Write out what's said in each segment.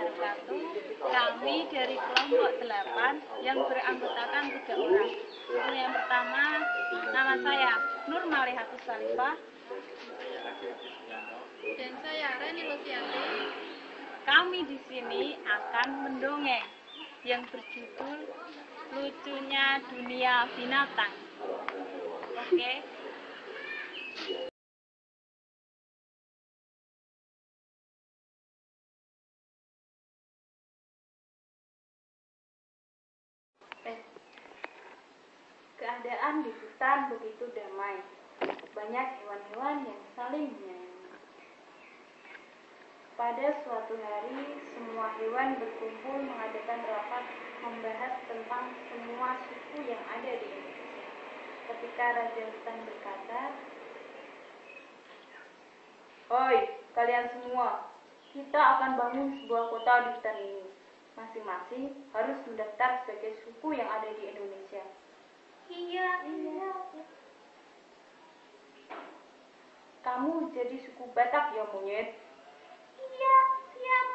wabarakatuh. Kami dari kelompok 8 yang beranggotakan 3 orang. Untuk yang pertama, nama saya Nur Malihatus Salifah. Dan saya Reni Luciati. Kami di sini akan mendongeng yang berjudul Lucunya Dunia Binatang. Oke. Keadaan di hutan begitu damai. Banyak hewan-hewan yang saling menyayangi. Pada suatu hari, semua hewan berkumpul mengadakan rapat membahas tentang semua suku yang ada di Indonesia. Ketika Raja Hutan berkata, "Hoi, kalian semua, kita akan bangun sebuah kota di hutan ini. Masing-masing harus mendaftar sebagai suku yang ada di Indonesia." Iya. Kamu jadi suku Batak ya, monyet? Iya, siap.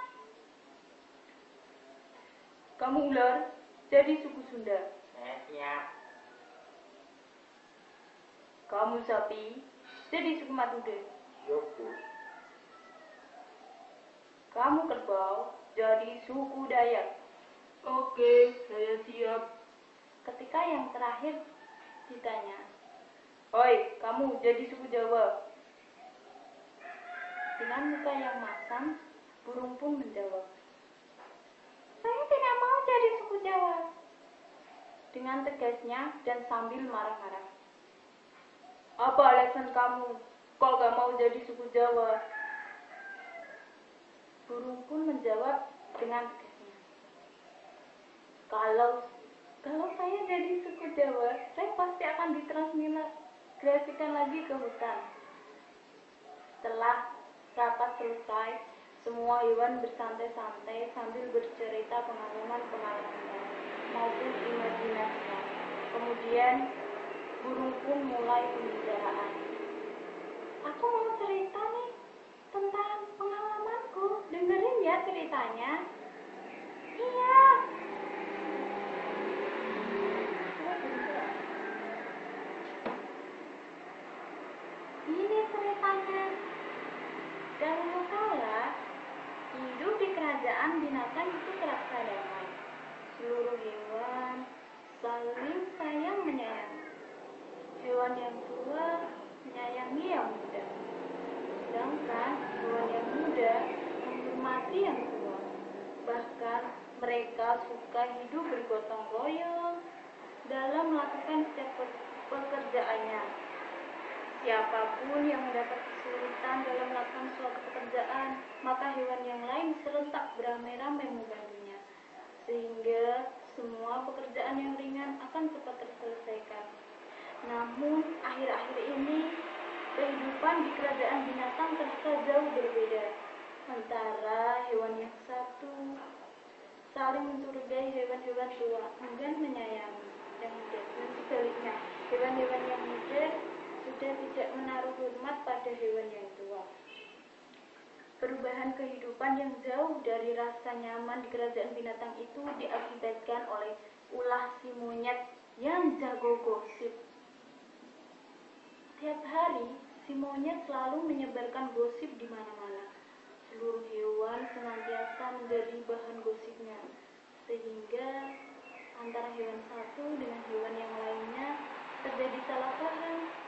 Kamu ular, jadi suku Sunda. Siap. Kamu sapi, jadi suku Matuda. Yoko. Kamu kerbau, jadi suku Dayak. Oke, saya siap. Ketika yang terakhir ditanya, "Hoi, kamu jadi suku Jawa." Dengan muka yang masam, burung pun menjawab, "Saya tidak mau jadi suku Jawa." Dengan tegasnya dan sambil marah-marah. "Apa alasan kamu kok gak mau jadi suku Jawa?" Burung pun menjawab dengan tegasnya, Kalau saya jadi suku Jawa, saya pasti akan ditransmigrasikan lagi ke hutan." Setelah rapat selesai, semua hewan bersantai-santai sambil bercerita pengalaman-pengalaman maupun imajinasinya. Kemudian burung pun mulai pembicaraan. "Aku mau cerita nih tentang pengalamanku. Dengerin ya ceritanya." "Iya." "Ini ceritanya. Dahulu kala, hidup di kerajaan binatang itu terasa damai. Seluruh hewan saling sayang menyayangi. Hewan yang tua menyayangi yang muda. Sedangkan hewan yang muda menghormati yang tua. Bahkan mereka suka hidup bergotong royong dalam melakukan setiap pekerjaannya. Siapapun yang mendapat kesulitan dalam melakukan suatu pekerjaan, maka hewan yang lain serentak beramai-ramai membantunya, sehingga semua pekerjaan yang ringan akan cepat terselesaikan. Namun, akhir-akhir ini, kehidupan di kerajaan binatang terasa jauh berbeda. Antara hewan yang satu saling mencurigai hewan-hewan tua, enggan menyayangi yang muda, dan sebaliknya, hewan-hewan yang muda sudah tidak menaruh hormat pada hewan yang tua. Perubahan kehidupan yang jauh dari rasa nyaman di kerajaan binatang itu diakibatkan oleh ulah si monyet yang jago gosip. Tiap hari, si monyet selalu menyebarkan gosip di mana-mana. Seluruh hewan senantiasa menjadi bahan gosipnya, sehingga antara hewan satu dengan hewan yang lainnya terjadi salah paham.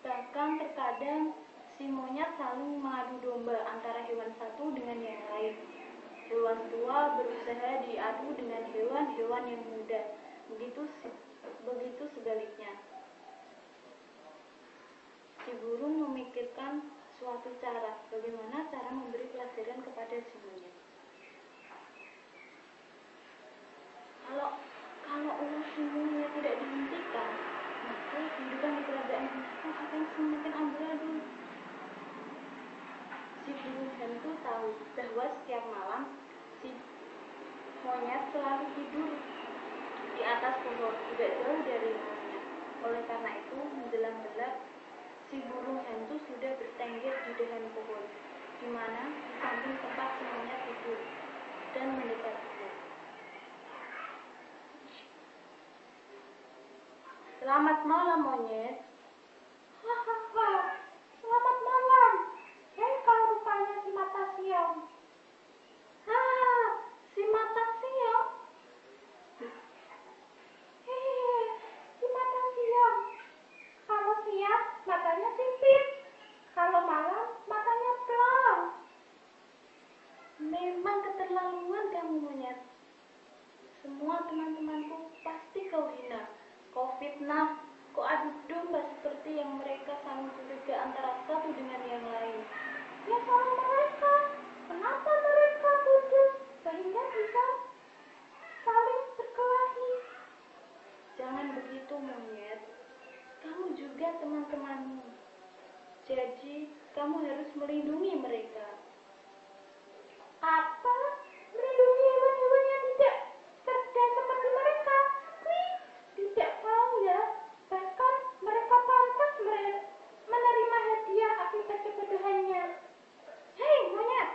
Bahkan terkadang si monyet saling mengadu domba antara hewan satu dengan yang lain. Hewan tua berusaha diadu dengan hewan-hewan yang muda. Begitu sebaliknya. Si burung memikirkan suatu cara, bagaimana cara memberi pelajaran kepada si monyet. Kalau ulah si monyet tidak dihentikan, maka kehidupan di kerajaan binatang akan semakin amburadul. Si burung hantu tahu bahwa setiap malam si monyet selalu tidur di atas pohon, tidak jauh dari rumahnya. Oleh karena itu, menjelang gelap, si burung hantu sudah bertengger di dahan pohon, di mana di samping tempat si monyet tidur, dan mendekatinya. Selamat malam, monyet. Hahaha, selamat malam. Hei, kau rupanya si mata siang. Si mata siang. Hehehe, si mata siang. Kalau siang, matanya sipit. Kalau malam, matanya plong. Memang keterlaluan kamu, monyet. Semua teman-temanku pasti kau hina, kau fitnah, kau adu domba seperti yang mereka saling curiga antara satu dengan yang lain. Ya salah mereka. Kenapa mereka bodoh sehingga bisa saling berkelahi? Jangan begitu, monyet. Kamu juga teman-temanmu. Jadi, kamu harus melindungi mereka. Apa? Melindungi hewan-hewan yang tidak cerdas seperti mereka? Tidak tahu ya. Bahkan mereka pantas menerima hadiah akibat kebodohannya. Hei, monyet!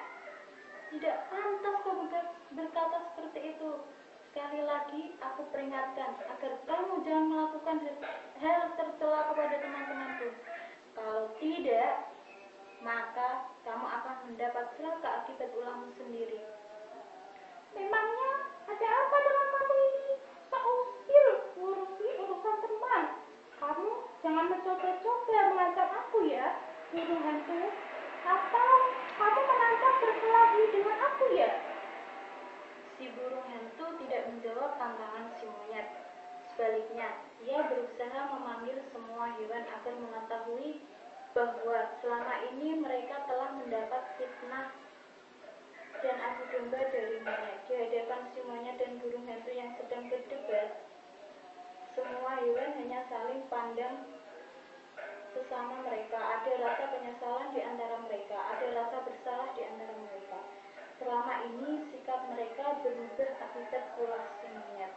Tidak pantas kau berkata seperti itu. Sekali lagi, aku peringatkan agar kamu jangan melakukan hal tercela kepada teman-temanku. Kalau tidak, maka kamu akan mendapat celaka akibat ulahmu sendiri. Memangnya ada apa dengan kamu ini? Seusil ngurusi urusan teman. Kamu jangan mencoba-coba mengancam aku ya, burung hantu. Atau kamu menantang berkelahi dengan aku ya? Si burung hantu tidak menjawab tantangan si monyet. Sebaliknya, ia berusaha memanggil semua hewan agar mengetahui bahwa selama ini mereka telah mendapat fitnah dan adu domba dari monyet. Di hadapan si monyet dan burung hantu yang sedang berdebat, semua hewan hanya saling pandang sesama mereka. Ada rasa penyesalan di antara mereka, ada rasa bersalah di antara mereka. Selama ini sikap mereka berubah akibat ulah si monyet.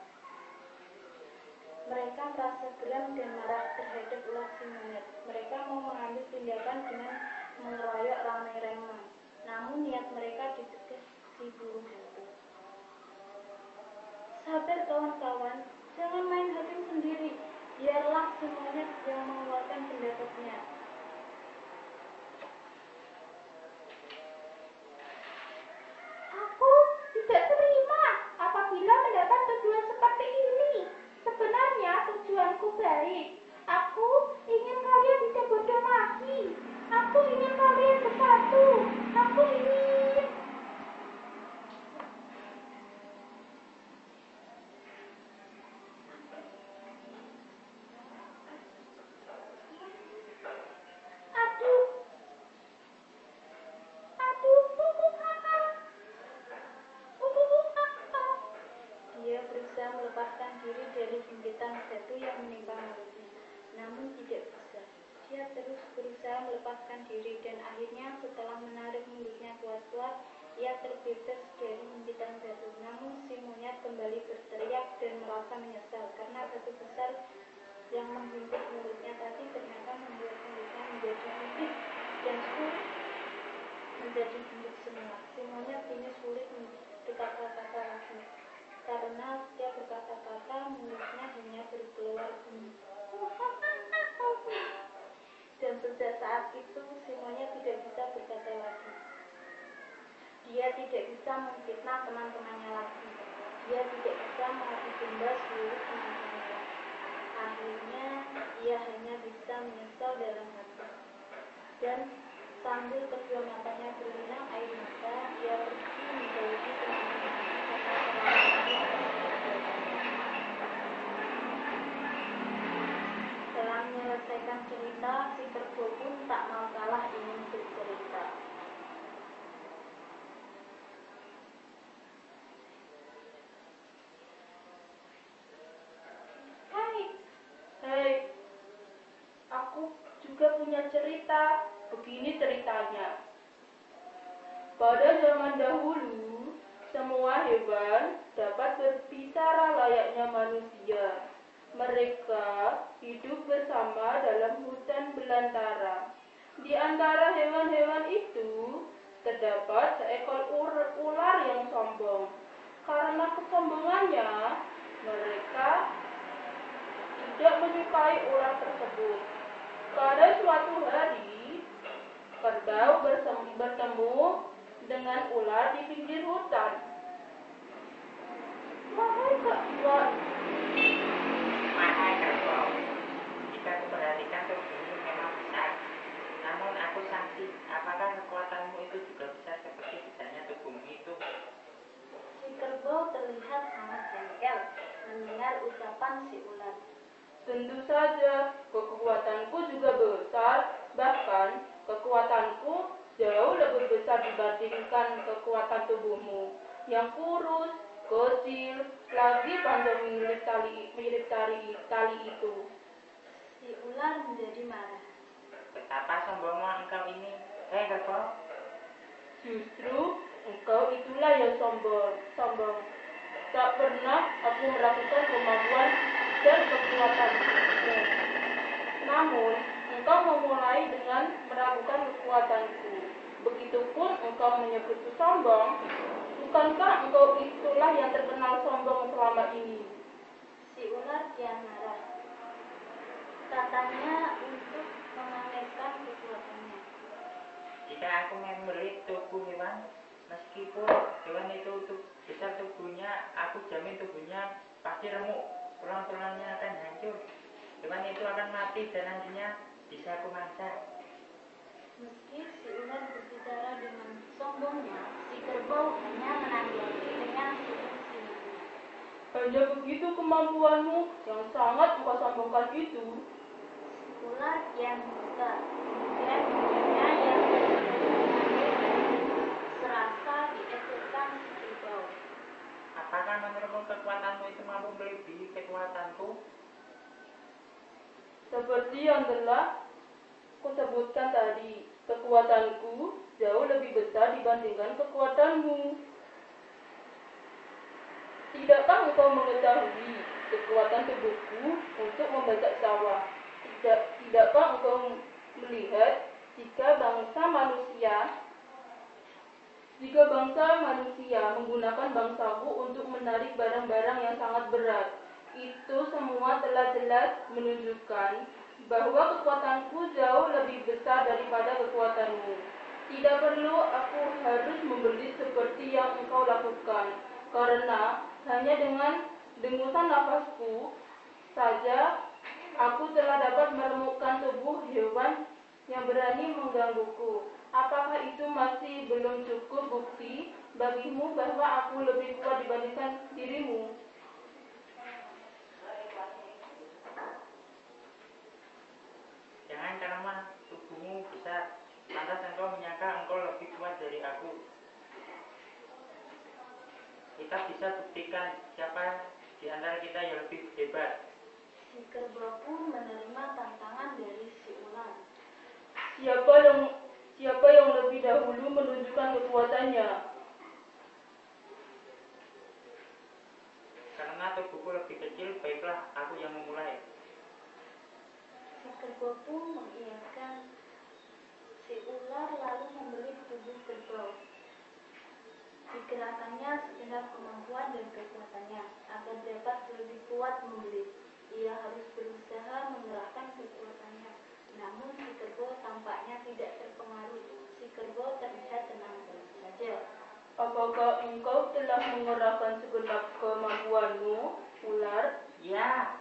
Mereka merasa geram dan marah terhadap ulah si monyet. Mereka mau mengambil tindakan dengan mengeroyok ramai-ramai. Namun niat mereka dicegah si burung hantu. Sabar kawan-kawan, jangan main hakim sendiri. Biarlah si monyet yang mengeluarkan pendapatnya. Aku tidak terima apabila mendapat tujuan seperti ini. Sebenarnya tujuanku baik. Aku ingin kalian tidak bodoh lagi. Aku ingin kalian bersatu. Aku ingin... Aduh. Dia berusaha melepaskan diri dari himpitan batu yang menimpa mulutnya, namun tidak bisa. Dia terus berusaha melepaskan diri dan akhirnya setelah menarik mulutnya kuat-kuat, ia terbebas dari himpitan batu. Namun si monyet kembali berteriak dan merasa menyesal karena batu besar yang menghimpit mulutnya tadi ternyata membuat mulutnya menjadi sempit dan sulit menjadi gendut semua. Si monyet kini sulit berkata-kata lagi, karena setiap berkata-kata mulutnya hanya berkeluar bunyi. Dan sejak saat itu si monyet tidak bisa berkata lagi. Dia tidak bisa memfitnah teman-temannya lagi. Dia tidak bisa mengadu domba seluruh teman-temannya. Akhirnya ia hanya bisa menyesal dalam hati. Dan sambil kedua matanya berlinang air mata, ia pergi menjauhi teman-temannya karena setelah menyelesaikan cerita, si kerbau pun tak mau kalah ingin bercerita. Hei, aku juga punya cerita. Begini ceritanya. Pada zaman dahulu, semua hewan dapat berbicara layaknya manusia. Mereka hidup bersama dalam hutan berbelantara. Di antara hewan-hewan itu terdapat seekor ular yang sombong. Karena kesombongannya, mereka tidak menyukai ular tersebut. Pada suatu hari, kerbau bertemu dengan ular di pinggir hutan. Wahai kerbau, jika aku perhatikan tubuhmu memang besar, namun aku sangsi, apakah kekuatanmu itu juga besar seperti besarnya tubuhmu itu? Si kerbau terlihat sangat jengkel mendengar ucapan si ular. tentu saja kekuatanku juga besar, bahkan kekuatanku jauh lebih besar dibandingkan kekuatan tubuhmu yang kurus, kecil, lagi panjang mirip tali itu. Si ular menjadi marah. Betapa sombongnya engkau ini, kerbau. Justru engkau itulah yang sombong. Tak pernah aku meragukan kemampuan dan kekuatanmu. Namun, engkau memulai dengan meragukan kekuatanku. Begitupun engkau menyebutku sombong. Bukankah engkau itulah yang terkenal sombong selama ini? Si ular kian marah. Katanya untuk memamerkan kekuatannya. Jika aku membeli tubuh hewan, meskipun hewan itu besar tubuhnya, aku jamin tubuhnya pasti remuk, tulang-tulangnya akan hancur. Hewan itu akan mati dan nantinya bisa aku masak. Meski si ular berbicara dengan sombongnya, si kerbau hanya menanggapi dengan senyum-senyum. Hanya begitu kemampuanmu yang sangat engkau sombongkan itu. Ular kian buta, kemudian giginya yang serasa diecekkan si kerbau. Apakah menurutmu kekuatanmu itu mampu melebihi kekuatanku? Seperti yang telah kusebutkan tadi, kekuatanku jauh lebih besar dibandingkan kekuatanmu. Tidakkah engkau mengetahui kekuatan tubuhku untuk membajak sawah? Tidakkah engkau melihat jika bangsa manusia menggunakan bangsaku untuk menarik barang-barang yang sangat berat, itu semua telah jelas menunjukkan bahwa kekuatanku jauh lebih besar daripada kekuatanmu. Tidak perlu aku harus membeli seperti yang engkau lakukan, karena hanya dengan dengusan nafasku saja aku telah dapat meremukkan tubuh hewan yang berani menggangguku. Apakah itu masih belum cukup bukti bagimu bahwa aku lebih kuat dibandingkan dirimu? Jangan karena tubuhmu besar, lantas engkau menyangka engkau lebih kuat dari aku. Kita bisa buktikan siapa di antara kita yang lebih hebat. Si kerbau pun menerima tantangan dari si ular. Siapa yang lebih dahulu menunjukkan kekuatannya? Karena tubuhku lebih kecil, baiklah aku yang memulai. Si kerbau pun mengiyakan. Si ular lalu membeli tubuh kerbau. Dikerahkannya segenap kemampuan dan kekuatannya agar dapat lebih kuat membeli. Ia harus berusaha mengerahkan kekuatannya. Namun si kerbau tampaknya tidak terpengaruh. Si kerbau terlihat tenang saja. Apakah engkau telah mengerahkan segenap kemampuanmu, ular? Ya,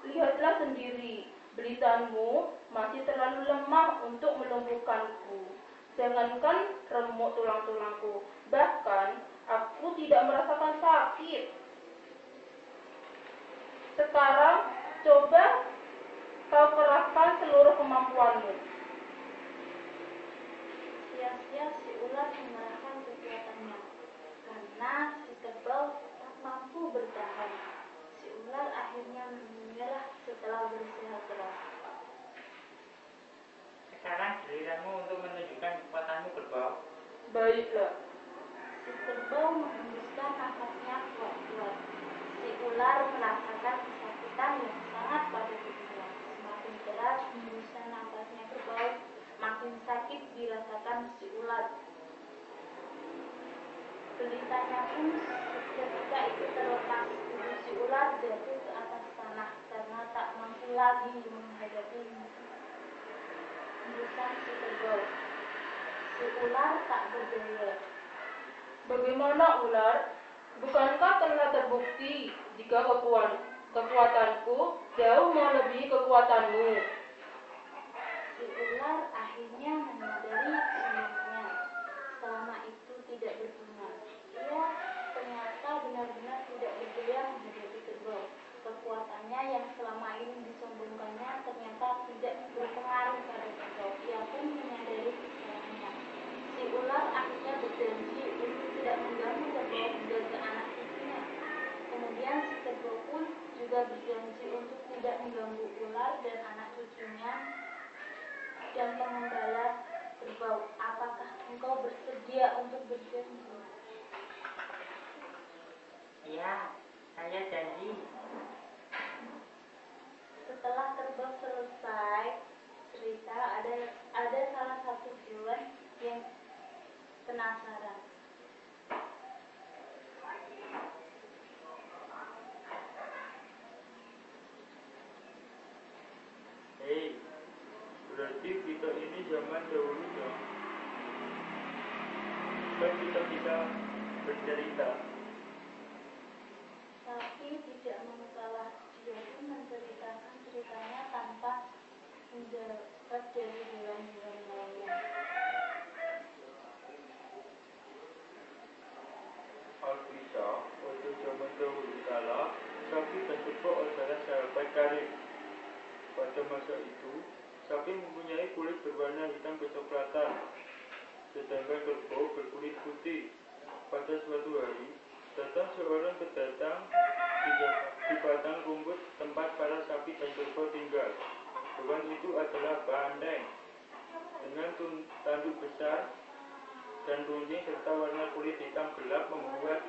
Lihatlah sendiri, belisanmu masih terlalu lemah untuk melumpuhkanku. Jangankan remuk tulang-tulangku, bahkan aku tidak merasakan sakit. Sekarang, coba kau kerahkan seluruh kemampuanmu. Sia-sia si ular mengerahkan kekuatannya karena si kerbau tak mampu bertahan. Si ular akhirnya menyerah setelah berusaha keras. sekarang giliranmu untuk menunjukkan kekuatanmu, kerbau. Baiklah, Si kerbau menghembuskan nafasnya kuat-kuat. Si ular merasakan kesakitan yang sangat pada tubuhnya. Semakin keras hembusnya Beritanya pun ketika itu terlepas, si ular jatuh ke atas tanah karena tak mampu lagi menghadapi hembusan si kerbau. Si ular tak berdaya. Bagaimana ular? Bukankah telah terbukti jika kekuatanku jauh melebihi kekuatanmu? Si ular akhirnya menyadari semuanya. Selama itu tidak berguna. Ia ternyata benar-benar tidak berdaya menghadapi kerbau. Kekuatannya yang selama ini disombongkannya ternyata tidak berpengaruh pada kerbau. Ia pun menyadari kesalahannya. Si ular akhirnya berjanji untuk tidak mengganggu kerbau hingga ke anak cucunya. Kemudian si kerbau pun juga berjanji untuk tidak mengganggu ular dan anak cucunya dan pengembala kerbau. Apakah engkau bersedia untuk berjanji? Ya, saya janji. Setelah kerbau selesai cerita, ada salah satu hewan yang penasaran. Hei, berarti kita ini zaman dahulu dong. Kan kita bercerita. Sapi tidak mau kalah. Dia pun menceritakan ceritanya tanpa menjawab dari hewan-hewan lainnya. Alkisah, waktu zaman dahulu kala, sapi dan kerbau adalah sahabat karib. Pada masa itu, sapi mempunyai kulit berwarna hitam kecoklatan, sedangkan kerbau berkulit putih. Pada suatu hari, datang seorang pedagang di batang rumput tempat para sapi dan kerbau tinggal. Hewan itu adalah bandeng, dengan tanduk besar dan runcing serta warna kulit hitam gelap membuat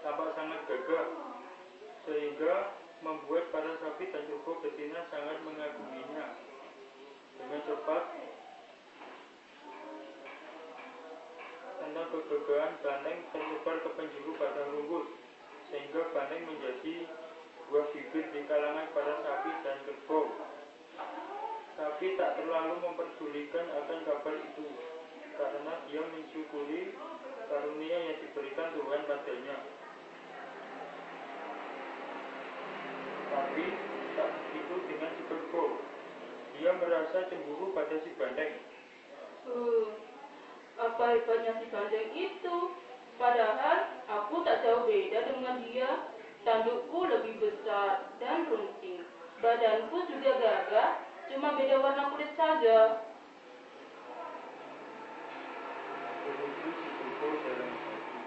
tampak sangat gagah, sehingga membuat para sapi dan kerbau betina sangat mengaguminya. Dengan cepat tentang kegagahan bandeng tersebar ke penjuru batang rumput, sehingga bandeng menjadi buah bibir di kalangan para sapi dan kerbau. Sapi tak terlalu memperdulikan akan kabar itu, karena dia mensyukuri karunia yang diberikan Tuhan padanya. Tapi tak begitu dengan si kerbau. Dia merasa cemburu pada si bandeng. Apa hebatnya si bandeng itu? Padahal aku tak jauh beda dengan dia. Tandukku lebih besar dan runcing. Badanku juga gagah, cuma beda warna kulit saja. Begitu si kerbau dalam hati.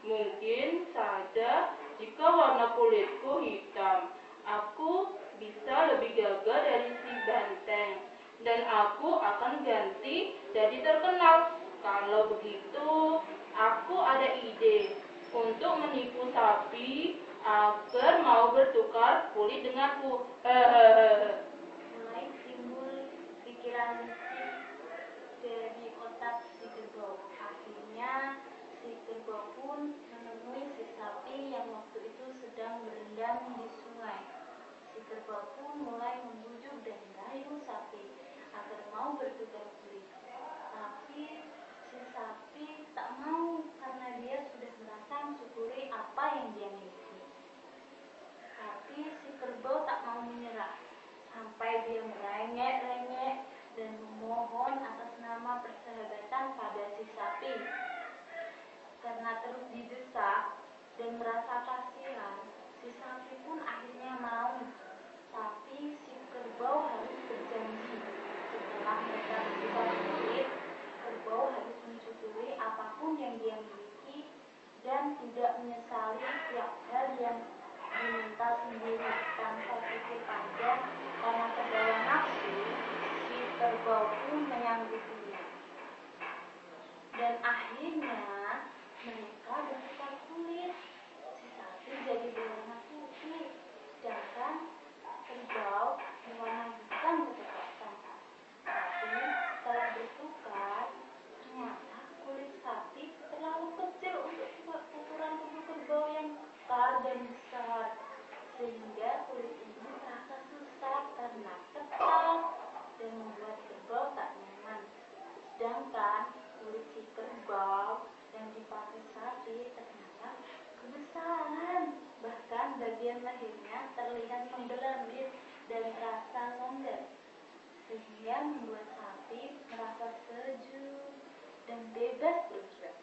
Mungkin saja jika warna kulitku hitam, aku bisa lebih gagah dari si banteng. Dan aku akan ganti jadi terkenal. Kalau begitu, aku ada ide untuk menipu sapi agar mau bertukar kulit denganku. Mulai timbul pikiran dari otak si kerbau. Akhirnya si kerbau pun menemui si sapi yang waktu itu sedang berendam di sungai. Si kerbau pun mulai membujuk dan merayu sapi agar mau bertukar kulit. Tapi si sapi tak mau karena dia sudah merasa mensyukuri apa yang dia miliki. Tapi si kerbau tak mau menyerah sampai dia merengek-rengek dan memohon atas nama persahabatan pada si sapi. Karena terus didesak dan merasa kasihan, si sapi pun akhirnya mau. Tapi si kerbau harus berjanji setelah mereka bertukar kulit, kerbau harus mensyukuri apapun yang dia miliki dan tidak menyesali setiap hal yang diminta sendiri tanpa pikir panjang. Karena terbawa nafsu, si kerbau pun menyanggupinya. Dan akhirnya mereka bertukar kulit. Si sapi jadi berwarna putih, sedangkan kulit ini terasa susah karena ketat dan membuat kerbau tak nyaman. Sedangkan kulit si kerbau yang dipakai sapi ternyata kebesaran. Bahkan bagian lehernya terlihat membelambir dan terasa longgar, sehingga membuat sapi merasa sejuk dan bebas bergerak.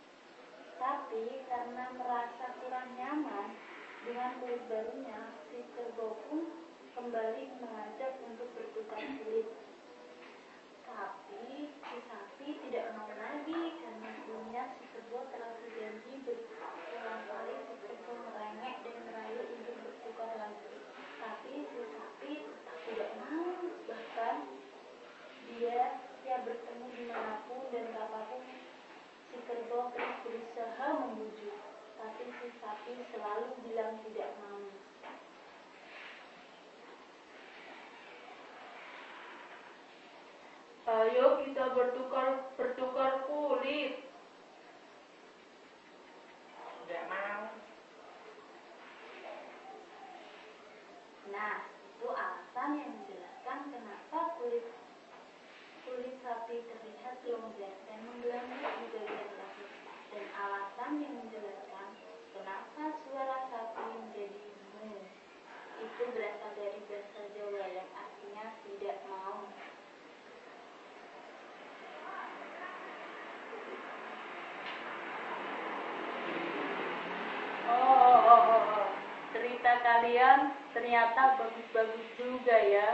Tapi karena merasa kurang nyaman dengan kulit barunya, si kerbau pun kembali mengajak untuk bertukar kulit. Tapi si sapi tidak mau lagi karena sebelumnya si kerbau telah berjanji berulang kali si kerbau merengek dan merayu untuk bertukar lagi. Tapi si sapi tetap tidak mau. Bahkan dia siap bertemu dimanapun dan kapanpun. Si kerbau terus berusaha membujuk, tapi si sapi selalu bilang tidak mau. Ayo kita bertukar kulit. Tidak mau. Nah, itu alasan yang menjelaskan kenapa kulit sapi terlihat longgar dan membelambir di bagian leher, dan alasan yang menjelaskan kenapa suara sapi menjadi mu. Itu berasal dari bahasa Jawa yang artinya tidak mau. Oh. Cerita kalian ternyata bagus-bagus juga ya.